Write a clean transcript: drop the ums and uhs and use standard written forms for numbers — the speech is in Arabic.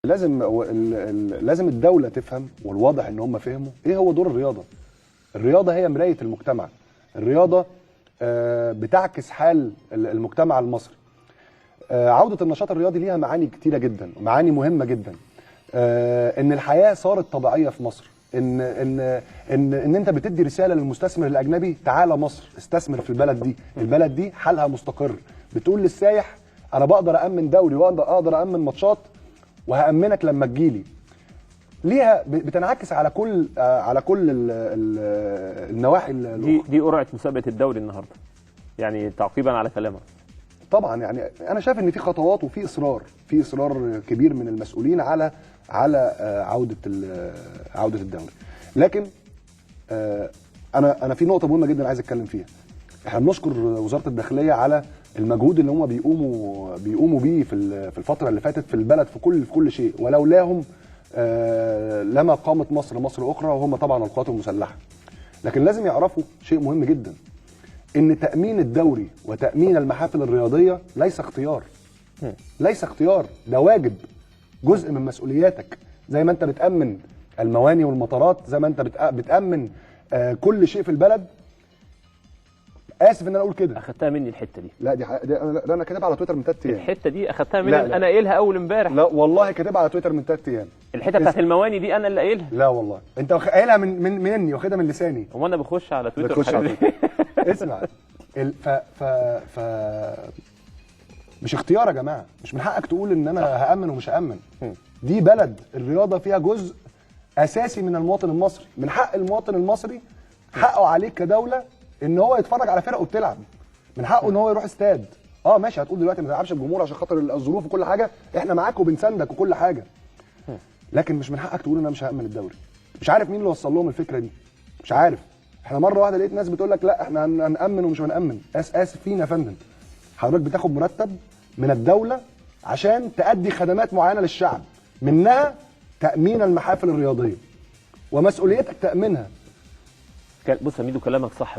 لازم الدولة تفهم، والواضح ان هم فهموا ايه هو دور الرياضة. الرياضة هي مراية المجتمع. الرياضة بتعكس حال المجتمع المصري. عودة النشاط الرياضي ليها معاني كتيرة جدا، معاني مهمة جدا. ان الحياة صارت طبيعية في مصر، ان انت بتدي رسالة للمستثمر الاجنبي: تعالى مصر استثمر في البلد دي حالها مستقر. بتقول للسايح: انا بقدر أأمن دوري واقدر أأمن ماتشات وهأمنك لما تجيلي. ليها بتنعكس على كل النواحي. دي قرعه مسابقه الدوري النهارده، يعني تعقيبا على كلامك. طبعا يعني انا شايف ان في خطوات وفي اصرار كبير من المسؤولين على عوده الدوري. لكن انا في نقطه مهمه جدا عايز اتكلم فيها. احنا بنشكر وزاره الداخليه على المجهود اللي هم بيقوموا بيه في الفتره اللي فاتت في البلد في كل شيء، ولولاهم لما قامت مصر اخرى، وهم طبعا القوات المسلحه. لكن لازم يعرفوا شيء مهم جدا: ان تأمين الدوري وتأمين المحافل الرياضيه ليس اختيار، ده واجب، جزء من مسؤولياتك. زي ما انت بتأمن المواني والمطارات، زي ما انت بتأمن كل شيء في البلد. اسف ان انا اقول كده. اخدتها مني الحته دي. لا دي انا كاتبها على تويتر من 3 ايام. الحته دي اخدتها مني. انا قايلها اول امبارح. لا والله كاتبها على تويتر من 3 ايام. الحته بتاعت المواني دي انا اللي قايلها. لا والله انت قايلها مني، واخدها من لساني. هو انا بخش على تويتر اسمع. مش اختيار يا جماعه، مش من حقك تقول ان انا هأمن ومش هأمن. دي بلد الرياضه فيها جزء اساسي من المواطن المصري. من حق المواطن المصري، حقه عليك كدوله ان هو يتفرج على فرقه بتلعب، من حقه ان هو يروح استاد. ماشي، هتقول دلوقتي ما تلعبش بجمهور عشان خاطر الظروف وكل حاجه، احنا معاك وبنساندك وكل حاجه. لكن مش من حقك تقول ان انا مش هأمن الدوري. مش عارف مين اللي وصل لهم الفكره دي، مش عارف. احنا مره واحده لقيت ناس بتقول لك لا احنا هنأمن ومش هنأمن. اسف فينا يا فندم، حضرتك بتاخد مرتب من الدوله عشان تأدي خدمات معينه للشعب، منها تأمين المحافل الرياضيه، ومسؤوليتك تأمينها. بص يا ميدو، كلامك صح.